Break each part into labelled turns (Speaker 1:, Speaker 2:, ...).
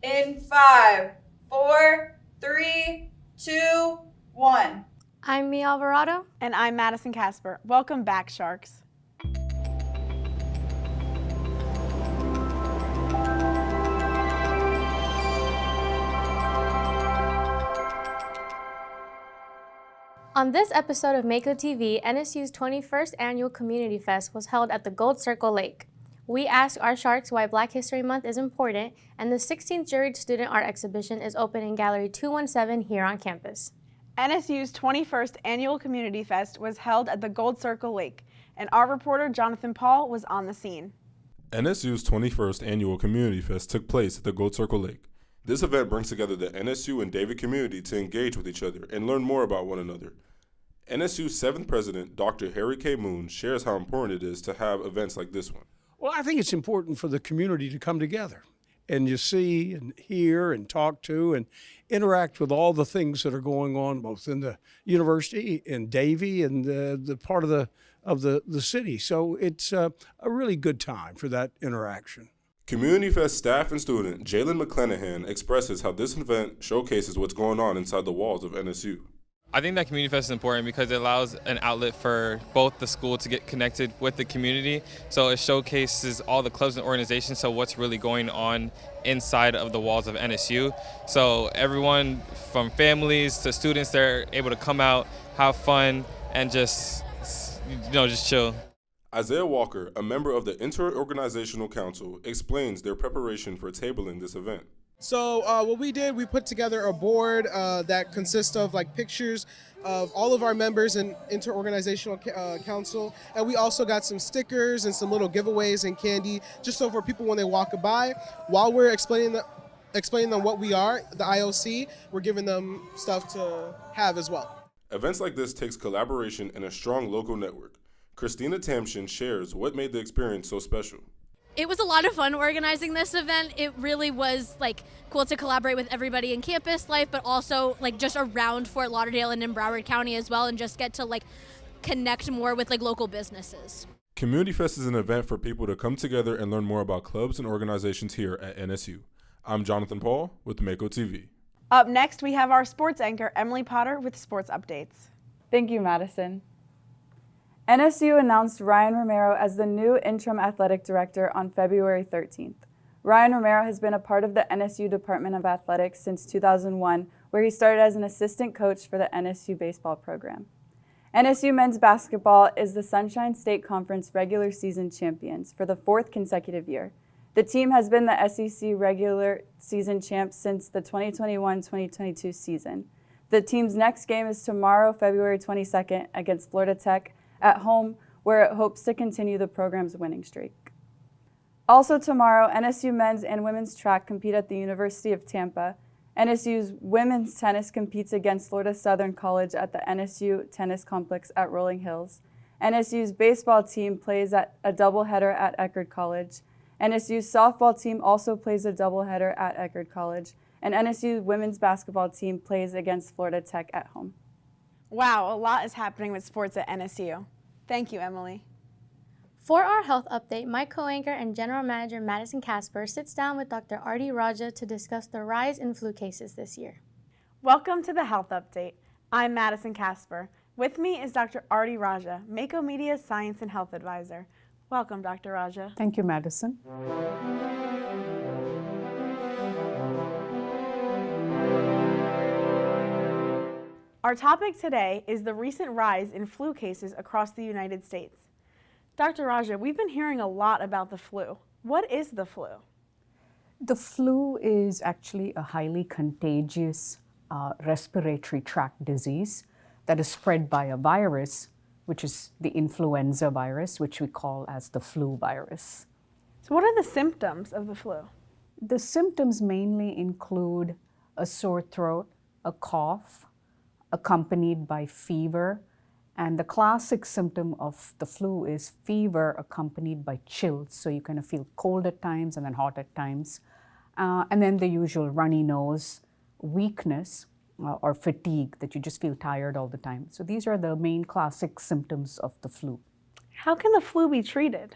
Speaker 1: in 5, 4, 3, 2, 1.
Speaker 2: I'm me, Alvarado.
Speaker 3: And I'm Madison Kasper. Welcome back, Sharks.
Speaker 2: On this episode of Mako TV, NSU's 21st Annual Community Fest was held at the Gold Circle Lake. We asked our Sharks why Black History Month is important, and the 16th Juried Student Art Exhibition is open in Gallery 217 here on campus.
Speaker 3: NSU's 21st Annual Community Fest was held at the Gold Circle Lake, and our reporter Jonathan Paul was on the scene.
Speaker 4: NSU's 21st Annual Community Fest took place at the Gold Circle Lake. This event brings together the NSU and David community to engage with each other and learn more about one another. NSU's 7th president, Dr. Harry K. Moon, shares how important it is to have events like this one.
Speaker 5: Well, I think it's important for the community to come together and you see and hear and talk to and interact with all the things that are going on both in the university, in Davie, and the part of the city. So it's a really good time for that interaction.
Speaker 4: Community Fest staff and student Jalen McClanahan expresses how this event showcases what's going on inside the walls of NSU.
Speaker 6: I think that Community Fest is important because it allows an outlet for both the school to get connected with the community. So it showcases all the clubs and organizations, so what's really going on inside of the walls of NSU. So everyone from families to students, they're able to come out, have fun, and just chill.
Speaker 4: Isaiah Walker, a member of the Inter-Organizational Council, explains their preparation for tabling this event.
Speaker 7: So what we did, we put together a board that consists of like pictures of all of our members in Inter-Organizational Council, and we also got some stickers and some little giveaways and candy, just so for people when they walk by, while we're explaining them what we are, the IOC, we're giving them stuff to have as well.
Speaker 4: Events like this takes collaboration and a strong local network. Christina Tamshin shares what made the experience so special.
Speaker 8: It was a lot of fun organizing this event. It really was cool to collaborate with everybody in campus life, but also just around Fort Lauderdale and in Broward County as well, and just get to connect more with local businesses.
Speaker 4: Community Fest is an event for people to come together and learn more about clubs and organizations here at NSU. I'm Jonathan Paul with Mako TV.
Speaker 3: Up next, we have our sports anchor, Emily Potter, with sports updates.
Speaker 9: Thank you, Madison. NSU announced Ryan Romero as the new interim athletic director on February 13th. Ryan Romero has been a part of the NSU Department of Athletics since 2001, where he started as an assistant coach for the NSU baseball program. NSU men's basketball is the Sunshine State Conference regular season champions for the 4th consecutive year. The team has been the SEC regular season champs since the 2021-2022 season. The team's next game is tomorrow, February 22nd, against Florida Tech at home, where it hopes to continue the program's winning streak. Also tomorrow, NSU men's and women's track compete at the University of Tampa. NSU's women's tennis competes against Florida Southern College at the NSU Tennis Complex at Rolling Hills. NSU's baseball team plays at a doubleheader at Eckerd College. NSU's softball team also plays a doubleheader at Eckerd College. And NSU's women's basketball team plays against Florida Tech at home.
Speaker 3: Wow, a lot is happening with sports at NSU. Thank you, Emily.
Speaker 2: For our health update, my co-anchor and general manager Madison Kasper sits down with Dr. Artie Raja to discuss the rise in flu cases this year.
Speaker 3: Welcome to the health update. I'm Madison Kasper. With me is Dr. Artie Raja, Mako Media's Science and Health Advisor. Welcome, Dr. Raja.
Speaker 10: Thank you, Madison.
Speaker 3: Our topic today is the recent rise in flu cases across the United States. Dr. Raja, we've been hearing a lot about the flu. What is the flu?
Speaker 10: The flu is actually a highly contagious respiratory tract disease that is spread by a virus, which is the influenza virus, which we call as the flu virus.
Speaker 3: So what are the symptoms of the flu?
Speaker 10: The symptoms mainly include a sore throat, a cough, accompanied by fever, and the classic symptom of the flu is fever accompanied by chills. So you kind of feel cold at times and then hot at times. And then the usual runny nose, weakness, or fatigue, that you just feel tired all the time. So these are the main classic symptoms of the flu.
Speaker 3: How can the flu be treated?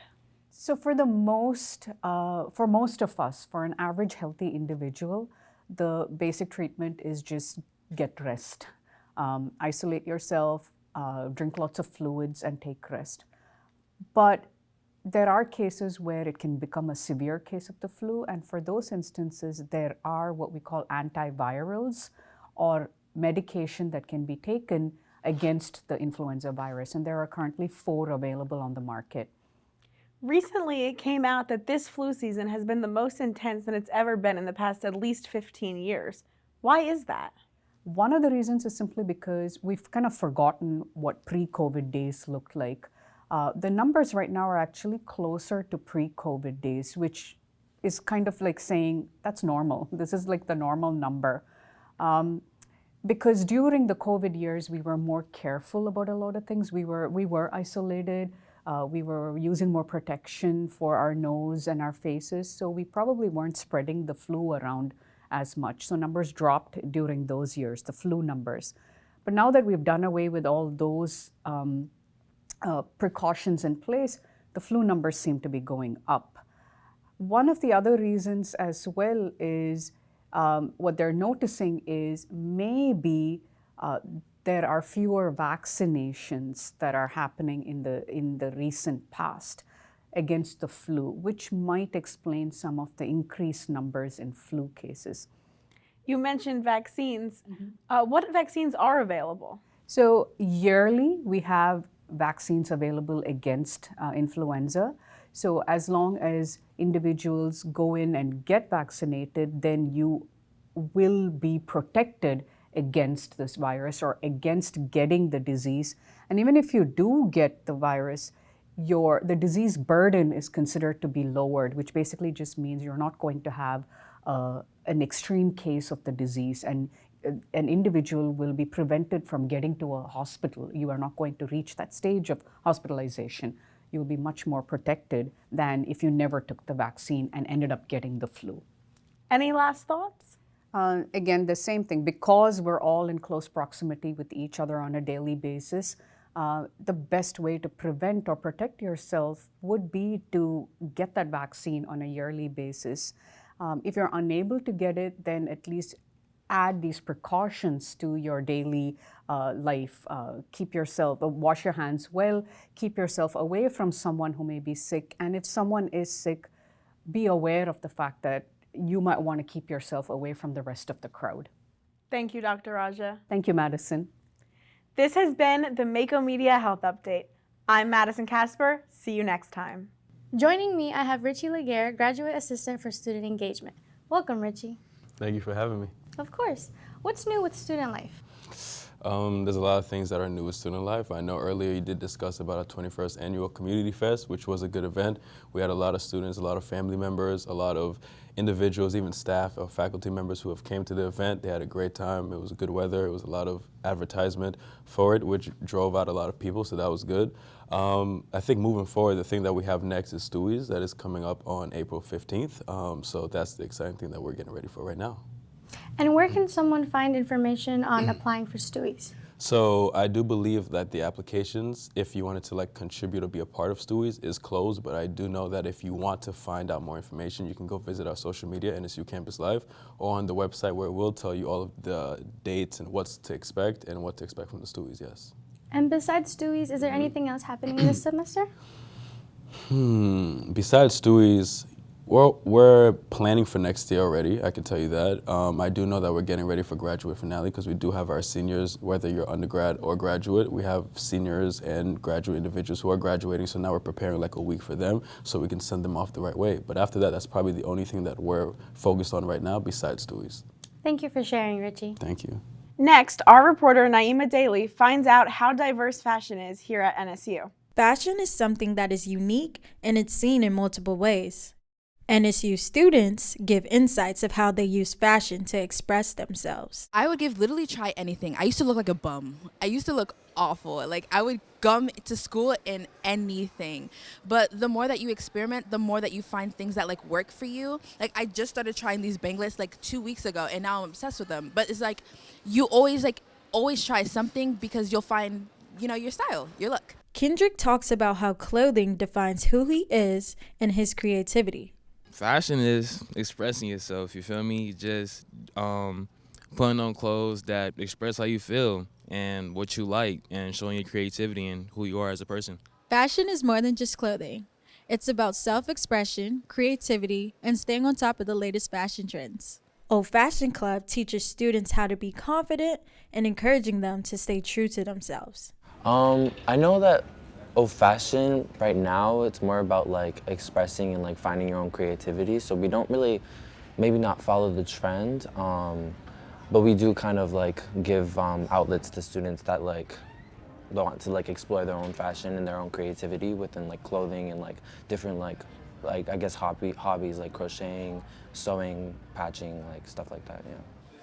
Speaker 10: So for most of us, for an average healthy individual, the basic treatment is just get rest. Isolate yourself, drink lots of fluids, and take rest. But there are cases where it can become a severe case of the flu, and for those instances, there are what we call antivirals or medication that can be taken against the influenza virus, and there are currently 4 available on the market.
Speaker 3: Recently, it came out that this flu season has been the most intense than it's ever been in the past at least 15 years. Why is that?
Speaker 10: One of the reasons is simply because we've kind of forgotten what pre-COVID days looked like. The numbers right now are actually closer to pre-COVID days, which is kind of like saying that's normal. This is like the normal number. Because during the COVID years, we were more careful about a lot of things. We were isolated. We were using more protection for our nose and our faces, so we probably weren't spreading the flu around as much. So numbers dropped during those years, the flu numbers. But now that we've done away with all those precautions in place, the flu numbers seem to be going up. One of the other reasons as well is what they're noticing is maybe there are fewer vaccinations that are happening in the recent past against the flu, which might explain some of the increased numbers in flu cases.
Speaker 3: You mentioned vaccines. What vaccines are available?
Speaker 10: So yearly, we have vaccines available against influenza. So as long as individuals go in and get vaccinated, then you will be protected against this virus or against getting the disease. And even if you do get the virus, the disease burden is considered to be lowered, which basically just means you're not going to have an extreme case of the disease, and an individual will be prevented from getting to a hospital. You are not going to reach that stage of hospitalization. You'll be much more protected than if you never took the vaccine and ended up getting the flu.
Speaker 3: Any last thoughts?
Speaker 10: Again, the same thing. Because we're all in close proximity with each other on a daily basis, the best way to prevent or protect yourself would be to get that vaccine on a yearly basis. If you're unable to get it, then at least add these precautions to your daily life. Keep yourself, wash your hands well, keep yourself away from someone who may be sick. And if someone is sick, be aware of the fact that you might want to keep yourself away from the rest of the crowd.
Speaker 3: Thank you, Dr. Raja.
Speaker 10: Thank you, Madison.
Speaker 3: This has been the Mako Media Health Update. I'm Madison Kasper. See you next time.
Speaker 2: Joining me, I have Ritchy Laguerre, Graduate Assistant for Student Engagement. Welcome, Ritchy.
Speaker 11: Thank you for having me.
Speaker 2: Of course. What's new with student life?
Speaker 11: There's a lot of things that are new with student life. I know earlier you did discuss about our 21st Annual Community Fest, which was a good event. We had a lot of students, a lot of family members, a lot of individuals, even staff or faculty members who have came to the event. They had a great time. It was good weather. It was a lot of advertisement for it, which drove out a lot of people, so that was good. I think moving forward, the thing that we have next is Stewie's. That is coming up on April 15th. So that's the exciting thing that we're getting ready for right now.
Speaker 2: And where can someone find information on applying for Stewie's?
Speaker 11: So I do believe that the applications, if you wanted to contribute or be a part of Stewie's, is closed, but I do know that if you want to find out more information, you can go visit our social media, NSU Campus Live, or on the website where it will tell you all of the dates and what's to expect and what to expect from the Stewie's, yes.
Speaker 2: And besides Stewie's, is there anything else happening this semester?
Speaker 11: Besides Stewie's, we're planning for next year already, I can tell you that. I do know that we're getting ready for graduate finale because we do have our seniors, whether you're undergrad or graduate. We have seniors and graduate individuals who are graduating, so now we're preparing a week for them so we can send them off the right way. But after that, that's probably the only thing that we're focused on right now besides Stewie's.
Speaker 2: Thank you for sharing, Ritchy.
Speaker 11: Thank you.
Speaker 3: Next, our reporter Naima Daly finds out how diverse fashion is here at NSU.
Speaker 12: Fashion is something that is unique and it's seen in multiple ways. NSU students give insights of how they use fashion to express themselves.
Speaker 13: I would literally try anything. I used to look like a bum. I used to look awful. I would come to school in anything. But the more that you experiment, the more that you find things that work for you. I just started trying these banglets 2 weeks ago and now I'm obsessed with them. But it's you always try something because you'll find your style, your look.
Speaker 12: Kendrick talks about how clothing defines who he is and his creativity.
Speaker 14: Fashion is expressing yourself, you feel me? Just putting on clothes that express how you feel and what you like and showing your creativity and who you are as a person.
Speaker 12: Fashion is more than just clothing. It's about self-expression, creativity, and staying on top of the latest fashion trends. Old Fashion Club teaches students how to be confident and encouraging them to stay true to themselves.
Speaker 15: I know that old fashion right now, it's more about like expressing and like finding your own creativity. So we don't really, maybe not follow the trend, but we do kind of like give outlets to students that like want to like explore their own fashion and their own creativity within like clothing and like different like I guess hobbies like crocheting, sewing, patching, like stuff like that, yeah.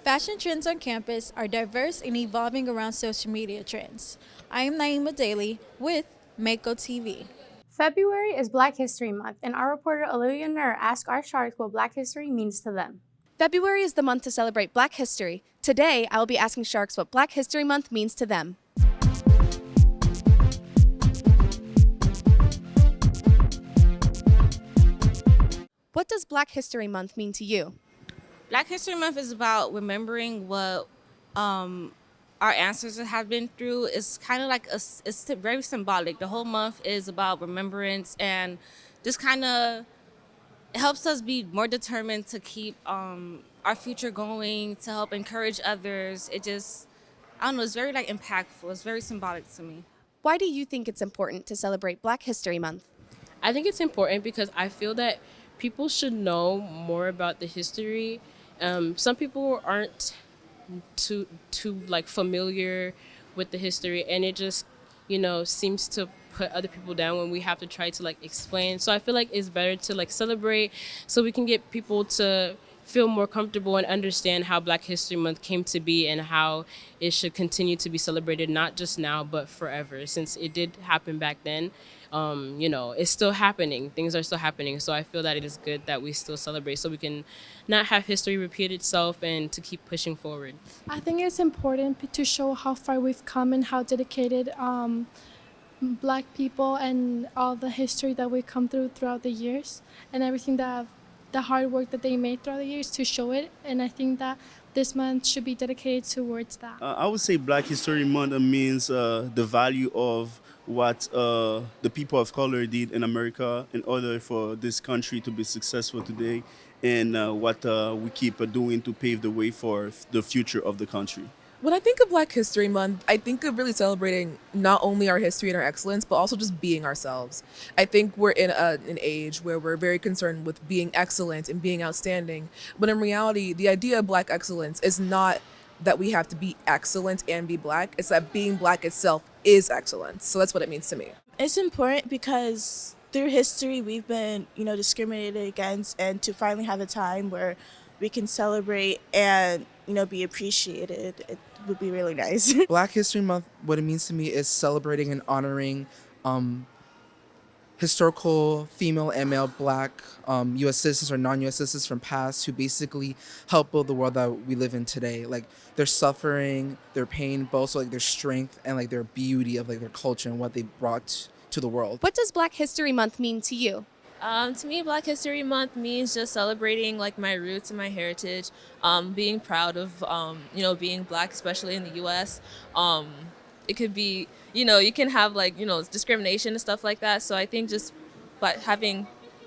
Speaker 12: Fashion trends on campus are diverse and evolving around social media trends. I am Naima Daly with Mako TV.
Speaker 2: February is Black History Month, and our reporter Olivia Nur asked our sharks what Black history means to them.
Speaker 16: February is the month to celebrate Black history. Today, I will be asking sharks what Black History Month means to them. What does Black History Month mean to you?
Speaker 17: Black History Month is about remembering what our ancestors have been through. It's kind of like, it's very symbolic. The whole month is about remembrance and just kind of helps us be more determined to keep our future going, to help encourage others. It just, I don't know, it's very like impactful. It's very symbolic to me.
Speaker 16: Why do you think it's important to celebrate Black History Month?
Speaker 18: I think it's important because I feel that people should know more about the history. Some people aren't too like familiar with the history, and it just, seems to put other people down when we have to try to like explain. So I feel like it's better to like celebrate so we can get people to feel more comfortable and understand how Black History Month came to be and how it should continue to be celebrated, not just now, but forever. Since it did happen back then, it's still happening. Things are still happening. So I feel that it is good that we still celebrate so we can not have history repeat itself and to keep pushing forward.
Speaker 19: I think it's important to show how far we've come and how dedicated Black people and all the history that we've come throughout the years and everything that the hard work that they made throughout the years to show it. And I think that this month should be dedicated towards that.
Speaker 20: I would say Black History Month means the value of what the people of color did in America in order for this country to be successful today, and what we keep doing to pave the way for the future of the country.
Speaker 21: When I think of Black History Month, I think of really celebrating not only our history and our excellence, but also just being ourselves. I think we're in an age where we're very concerned with being excellent and being outstanding. But in reality, the idea of Black excellence is not that we have to be excellent and be Black. It's that being Black itself is excellence. So that's what it means to me.
Speaker 22: It's important because through history, we've been, discriminated against, and to finally have a time where we can celebrate and, be appreciated, it would be really nice.
Speaker 23: Black History Month, what it means to me is celebrating and honoring historical female and male Black U.S. citizens or non-U.S. citizens from past who basically helped build the world that we live in today. Like their suffering, their pain, but also like their strength and like their beauty of like their culture and what they brought to the world.
Speaker 16: What does Black History Month mean to you?
Speaker 24: To me, Black History Month means just celebrating like my roots and my heritage, being proud of, being Black, especially in the U.S. It could be, you can have like, discrimination and stuff like that. So I think just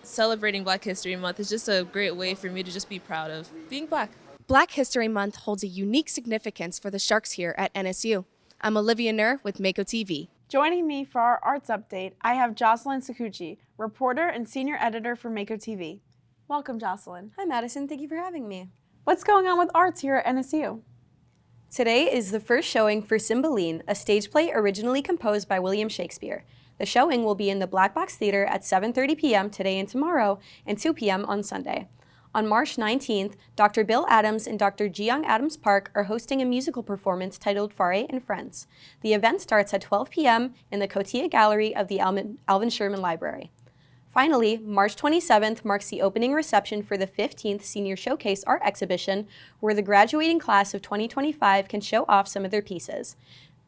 Speaker 24: celebrating Black History Month is just a great way for me to just be proud of being Black.
Speaker 16: Black History Month holds a unique significance for the Sharks here at NSU. I'm Olivia Nur with Mako TV.
Speaker 3: Joining me for our arts update, I have Jocelyn Saccucci, reporter and senior editor for Mako TV. Welcome, Jocelyn.
Speaker 25: Hi, Madison. Thank you for having me.
Speaker 3: What's going on with arts here at NSU?
Speaker 25: Today is the first showing for Cymbeline, a stage play originally composed by William Shakespeare. The showing will be in the Black Box Theater at 7:30 p.m. today and tomorrow, and 2 p.m. on Sunday. On March 19th, Dr. Bill Adams and Dr. Jiyoung Adams Park are hosting a musical performance titled Faray and Friends. The event starts at 12 p.m. in the Cotia Gallery of the Alvin Sherman Library. Finally, March 27th marks the opening reception for the 15th Senior Showcase Art Exhibition, where the graduating class of 2025 can show off some of their pieces.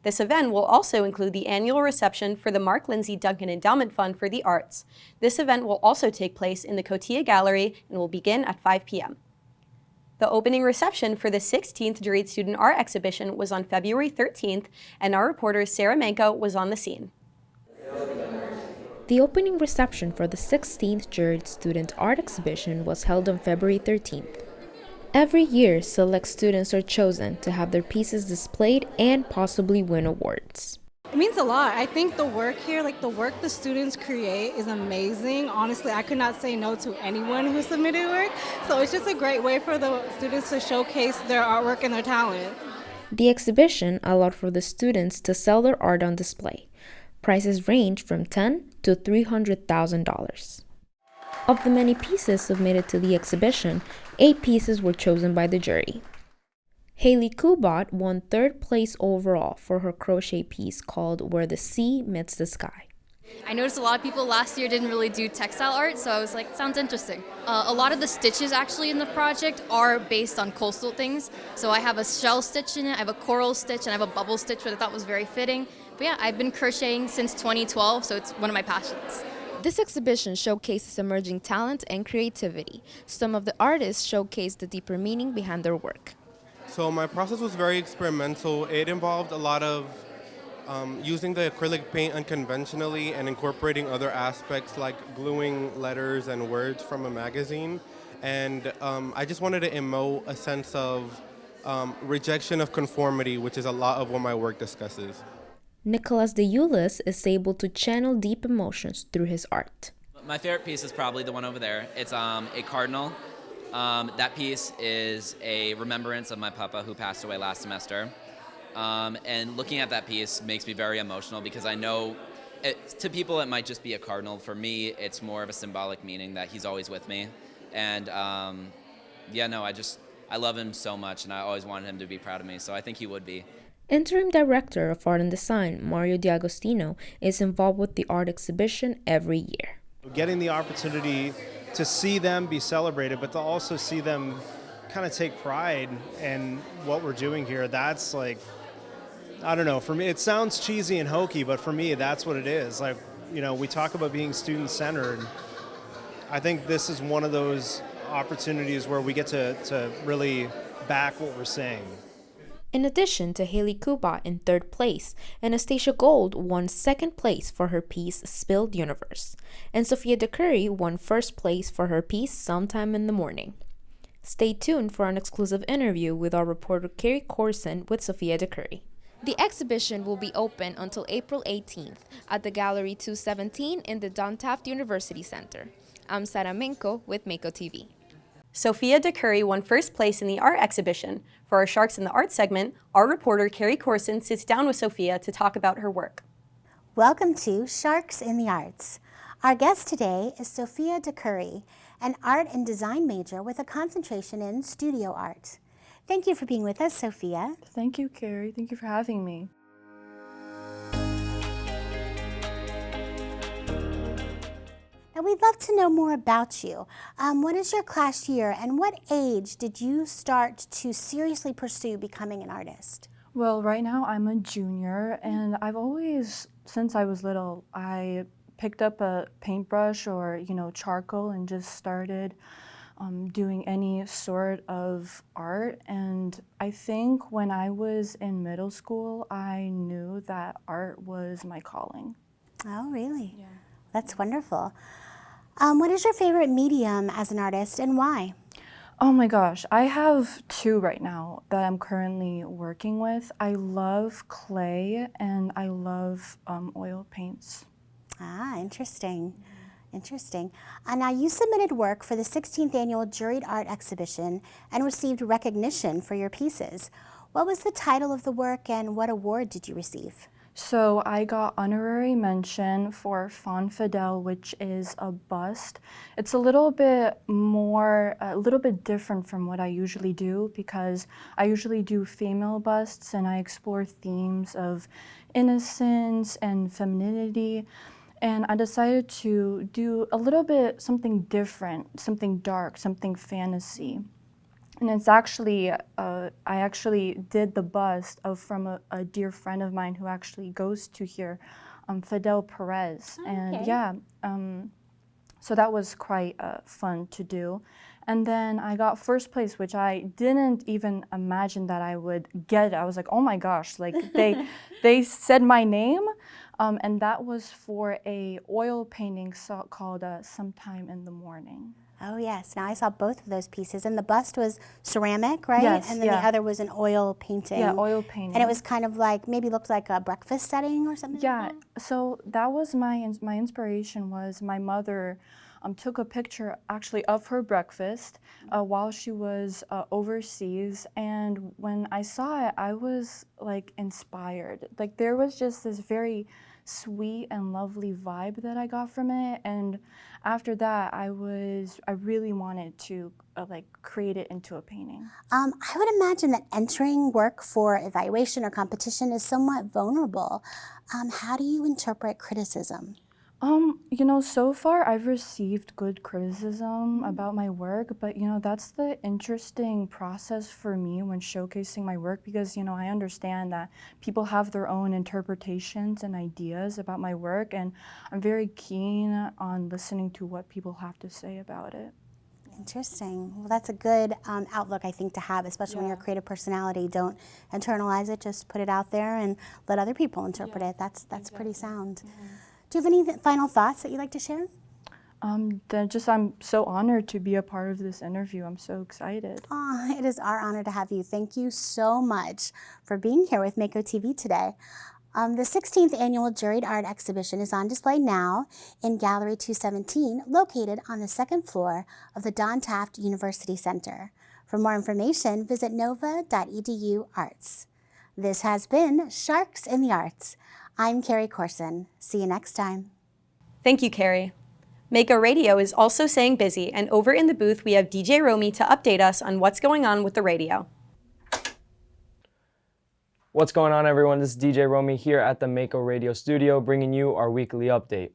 Speaker 25: This event will also include the annual reception for the Mark Lindsay Duncan Endowment Fund for the Arts. This event will also take place in the Cotilla Gallery and will begin at 5 p.m. The opening reception for the 16th Juried Student Art Exhibition was on February 13th, and our reporter Sarah Manco was on the scene.
Speaker 1: The opening reception for the 16th Juried Student Art Exhibition was held on February 13th. Every year, select students are chosen to have their pieces displayed and possibly win awards.
Speaker 5: It means a lot. I think the work here, like the work the students create, is amazing. Honestly, I could not say no to anyone who submitted work. So it's just a great way for the students to showcase their artwork and their talent.
Speaker 1: The exhibition allowed for the students to sell their art on display. Prices range from $10,000 to $300,000. Of the many pieces submitted to the exhibition, 8 pieces were chosen by the jury. Haley Kubot won 3rd place overall for her crochet piece called Where the Sea Meets the Sky.
Speaker 6: I noticed a lot of people last year didn't really do textile art, so I was like, sounds interesting. A lot of the stitches actually in the project are based on coastal things. So I have a shell stitch in it, I have a coral stitch, and I have a bubble stitch, which I thought was very fitting. But yeah, I've been crocheting since 2012, so it's one of my passions.
Speaker 7: This exhibition showcases emerging talent and creativity. Some of the artists showcase the deeper meaning behind their work.
Speaker 8: So my process was very experimental. It involved a lot of using the acrylic paint unconventionally and incorporating other aspects like gluing letters and words from a magazine. And I just wanted to emote a sense of rejection of conformity, which is a lot of what my work discusses.
Speaker 1: Nicholas de Eulis is able to channel deep emotions through his art.
Speaker 26: My favorite piece is probably the one over there. It's a cardinal. That piece is a remembrance of my papa who passed away last semester. And looking at that piece makes me very emotional because I know to people it might just be a cardinal. For me, it's more of a symbolic meaning that he's always with me. And I love him so much and I always wanted him to be proud of me, so I think he would be.
Speaker 1: Interim Director of Art and Design, Mario D'Agostino, is involved with the art exhibition every year.
Speaker 27: Getting the opportunity to see them be celebrated, but to also see them kind of take pride in what we're doing here, that's like, I don't know, for me, it sounds cheesy and hokey, but for me, that's what it is. Like, you know, we talk about being student-centered. I think this is one of those opportunities where we get to really back what we're saying.
Speaker 1: In addition to Haley Kubot in 3rd place, Anastasia Gold won 2nd place for her piece Spilled Universe, and Sophia DeCurry won 1st place for her piece Sometime in the Morning. Stay tuned for an exclusive interview with our reporter Carrie Corson with Sophia DeCurry.
Speaker 7: The exhibition will be open until April 18th at the Gallery 217 in the Don Taft University Center. I'm Sarah Manco with Mako TV.
Speaker 25: Sophia DeCurry won 1st place in the art exhibition. For our Sharks in the Art segment, our reporter Carrie Corson sits down with Sophia to talk about her work.
Speaker 28: Welcome to Sharks in the Arts. Our guest today is Sophia DeCurry, an art and design major with a concentration in studio art. Thank you for being with us, Sophia.
Speaker 9: Thank you, Carrie. Thank you for having me.
Speaker 28: Now, we'd love to know more about you. What is your class year, and what age did you start to seriously pursue becoming an artist?
Speaker 9: Well, right now I'm a junior, and I've always, since I was little, I picked up a paintbrush or, charcoal and just started doing any sort of art. And I think when I was in middle school, I knew that art was my calling.
Speaker 28: Oh, really? Yeah. That's wonderful. What is your favorite medium as an artist and why?
Speaker 9: Oh my gosh, I have 2 right now that I'm currently working with. I love clay and I love oil paints.
Speaker 28: Ah, interesting. Interesting. Now, you submitted work for the 16th Annual Juried Art Exhibition and received recognition for your pieces. What was the title of the work and what award did you receive?
Speaker 9: So I got honorary mention for Fond Fidel, which is a bust. It's a little bit different from what I usually do because I usually do female busts and I explore themes of innocence and femininity. And I decided to do a little bit something different, something dark, something fantasy.
Speaker 2: And it's actually, I actually did the bust from a dear friend of mine who actually goes to here, Fidel Perez.
Speaker 28: Oh,
Speaker 2: and
Speaker 28: okay.
Speaker 2: yeah, so that was quite fun to do. And then I got first place, which I didn't even imagine that I would get. I was like, oh my gosh, like they said my name, and that was for a oil painting called Sometime in the Morning.
Speaker 28: Oh yes, now I saw both of those pieces, and the bust was ceramic, right?
Speaker 2: Yes,
Speaker 28: and then
Speaker 2: yeah.
Speaker 28: the other was an oil painting.
Speaker 2: Yeah, oil painting.
Speaker 28: And it was kind of like, maybe looked like a breakfast setting or something.
Speaker 2: Yeah,
Speaker 28: like that?
Speaker 2: so that was my inspiration was my mother took a picture actually of her breakfast while she was overseas, and when I saw it, I was like inspired. Like there was just this very sweet and lovely vibe that I got from it, and after that I really wanted to like create it into a painting.
Speaker 28: I would imagine that entering work for evaluation or competition is somewhat vulnerable. How do you interpret criticism?
Speaker 2: You know, so far I've received good criticism about my work, but you know, that's the interesting process for me when showcasing my work, because you know, I understand that people have their own interpretations and ideas about my work, and I'm very keen on listening to what people have to say about it.
Speaker 28: Interesting. Well, that's a good outlook, I think, to have, especially when you're a creative personality. Don't internalize it, just put it out there and let other people interpret it. That's pretty sound. Do you have any final thoughts that you'd like to share?
Speaker 2: I'm so honored to be a part of this interview. I'm so excited.
Speaker 28: Oh, it is our honor to have you. Thank you so much for being here with Mako TV today. The 16th annual Juried Art Exhibition is on display now in Gallery 217, located on the second floor of the Don Taft University Center. For more information, visit nova.edu/arts. This has been Sharks in the Arts. I'm Carrie Corson. See you next time.
Speaker 25: Thank you, Carrie. Mako Radio is also staying busy, and over in the booth we have DJ Romy to update us on what's going on with the radio.
Speaker 4: What's going on, everyone? This is DJ Romy here at the Mako Radio studio, bringing you our weekly update.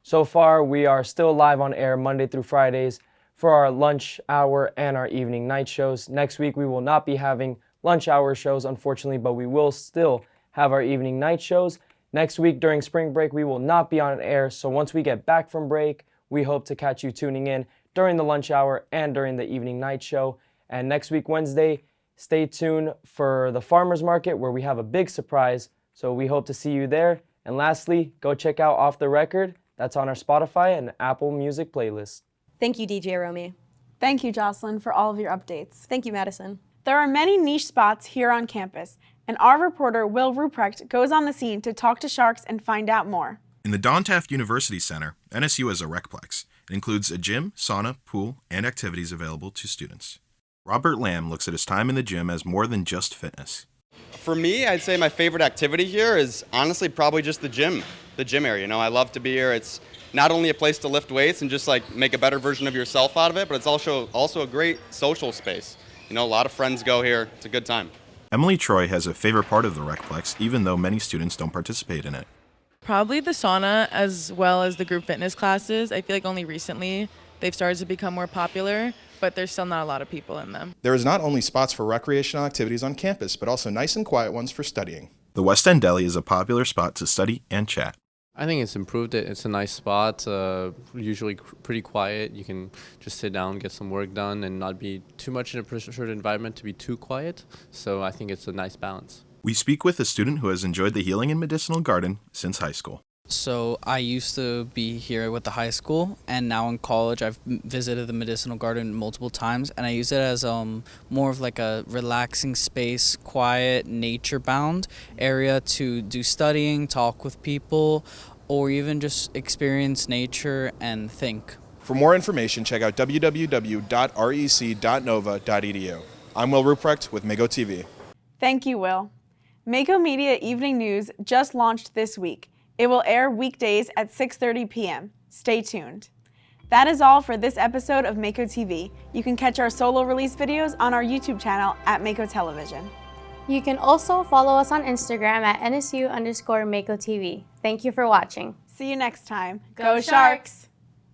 Speaker 4: So far, we are still live on air Monday through Fridays for our lunch hour and our evening night shows. Next week, we will not be having lunch hour shows, unfortunately, but we will still have our evening night shows. Next week during spring break, we will not be on air, so once we get back from break, we hope to catch you tuning in during the lunch hour and during the evening night show. And next week, Wednesday, stay tuned for the farmers market where we have a big surprise, so we hope to see you there. And lastly, go check out Off the Record. That's on our Spotify and Apple Music playlist.
Speaker 25: Thank you, DJ Romy.
Speaker 3: Thank you, Jocelyn, for all of your updates.
Speaker 25: Thank you, Madison.
Speaker 3: There are many niche spots here on campus, and our reporter Will Ruprecht goes on the scene to talk to Sharks and find out more.
Speaker 10: In the Don Taft University Center, NSU has a recplex. It includes a gym, sauna, pool, and activities available to students. Robert Lamb looks at his time in the gym as more than just fitness.
Speaker 11: For me, I'd say my favorite activity here is honestly probably just the gym area. You know, I love to be here. It's not only a place to lift weights and just like make a better version of yourself out of it, but it's also a great social space. You know, a lot of friends go here. It's a good time.
Speaker 10: Emily Troy has a favorite part of the recplex, even though many students don't participate in it.
Speaker 12: Probably the sauna as well as the group fitness classes. I feel like only recently they've started to become more popular, but there's still not a lot of people in them.
Speaker 13: There is not only spots for recreational activities on campus, but also nice and quiet ones for studying.
Speaker 10: The West End Deli is a popular spot to study and chat.
Speaker 14: I think it's improved it. It's a nice spot, usually pretty quiet. You can just sit down, get some work done, and not be too much in a pressured environment to be too quiet. So I think it's a nice balance.
Speaker 10: We speak with a student who has enjoyed the healing and medicinal garden since high school.
Speaker 15: So I used to be here with the high school, and now in college I've visited the medicinal garden multiple times, and I use it as more of like a relaxing space, quiet, nature-bound area to do studying, talk with people, or even just experience nature and think.
Speaker 13: For more information, check out www.rec.nova.edu. I'm Will Ruprecht with Mako TV.
Speaker 3: Thank you, Will. Mako Media Evening News just launched this week. It will air weekdays at 6:30 p.m. Stay tuned. That is all for this episode of Mako TV. You can catch our solo release videos on our YouTube channel at Mako Television.
Speaker 29: You can also follow us on Instagram at NSU_Mako TV. Thank you for watching.
Speaker 3: See you next time. Go Sharks!